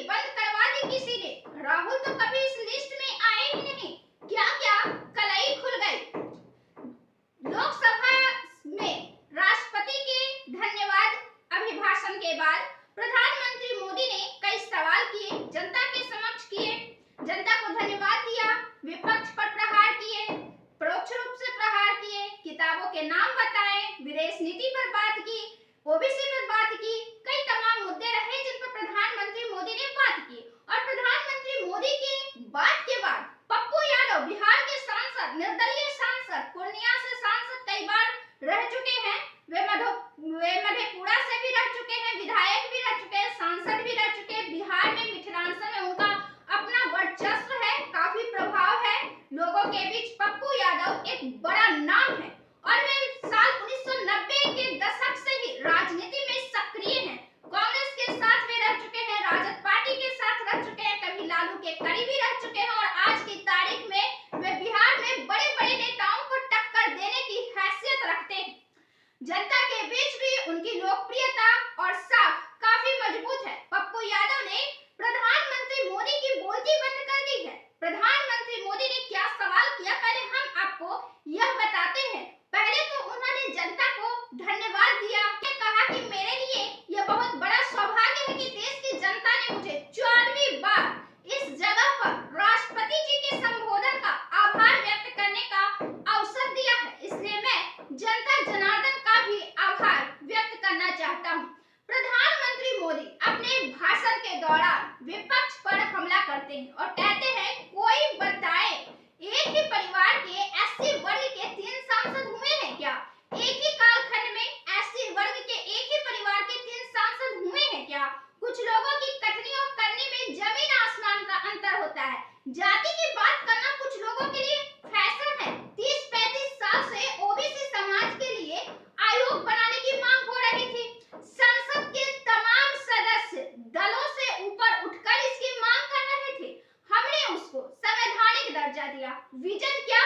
बंद करवा दी किसी ने। राहुल तो कभी इस लिस्ट में आए ही नहीं। क्या क्या कलई खुल गई। लोकसभा में राष्ट्रपति के धन्यवाद अभिभाषण के बाद प्रधानमंत्री मोदी ने कई सवाल किए, जनता के समक्ष किए, जनता को धन्यवाद दिया, विपक्ष पर प्रहार किए, परोक्ष रूप से प्रहार किए, किताबों के नाम बताए, विदेश नीति पर बात की, ओबीसी पर बात की, कई तमाम मुद्दे रहे जिन पर प्रधानमंत्री मोदी ने बात की। और प्रधानमंत्री मोदी के बात के बाद पप्पू यादव बिहार के सांसद, निर्दलीय सांसद, पूर्णिया से सांसद कई बार रह चुके हैं। वे मधेपुरा से भी रह चुके हैं, विधायक भी रह चुके हैं, सांसद भी रह चुके हैं। बिहार में मिथिलांचल में उनका अपना वर्चस्व है, काफी प्रभाव है लोगों के बीच। पप्पू यादव एक बड़ा नाम है और वे साल 1990 के दशक से ही राजनीति में सक्रिय हैं। कांग्रेस के साथ वे रह चुके हैं, राजद पार्टी के साथ रह चुके हैं, कभी लालू के करीबी रह चुके हैं और आज की तारीख में वे बिहार में बड़े बड़े नेताओं को टक्कर देने की हैसियत रखते हैं। जनता के बीच भी उनकी लोकप्रियता और साख काफी मजबूत है। पप्पू यादव ने प्रधानमंत्री मोदी की बोलती बंद कर दी है। प्रधानमंत्री मोदी ने क्या सवाल किया, पहले हम आपको यह बताते हैं। पहले तो उन्होंने जनता को धन्यवाद दिया, कहा कि मेरे लिए यह बहुत बड़ा सौभाग्य है कि देश की जनता ने मुझे 4वीं बार इस जगह पर राष्ट्रपति जी के संबोधन का आभार व्यक्त करने का अवसर दिया है, इसलिए मैं जनता जनार्दन का भी आभार व्यक्त करना चाहता हूँ। प्रधानमंत्री मोदी अपने भाषण के दौरान विपक्ष पर हमला करते हैं और कहते हैं कोई बताए एक ही परिवार के एससी वर्ग के 3 सांसद हुए हैं क्या? एक ही कालखंड में एससी वर्ग के एक ही परिवार के 3 सांसद हुए हैं क्या? कुछ लोगों की कथनी और करनी में जमीन आसमान का अंतर होता है। जाति की बात करना कुछ लोगों के लिए फैशन है। 30-35 साल से ओबीसी समाज के लिए आयोग बनाने की मांग हो रही थी। संसद के तमाम सदस्य दलों से ऊपर उठकर इसकी मांग कर रहे थे। हमने उसको संवैधानिक दर्जा दिया। विजन क्या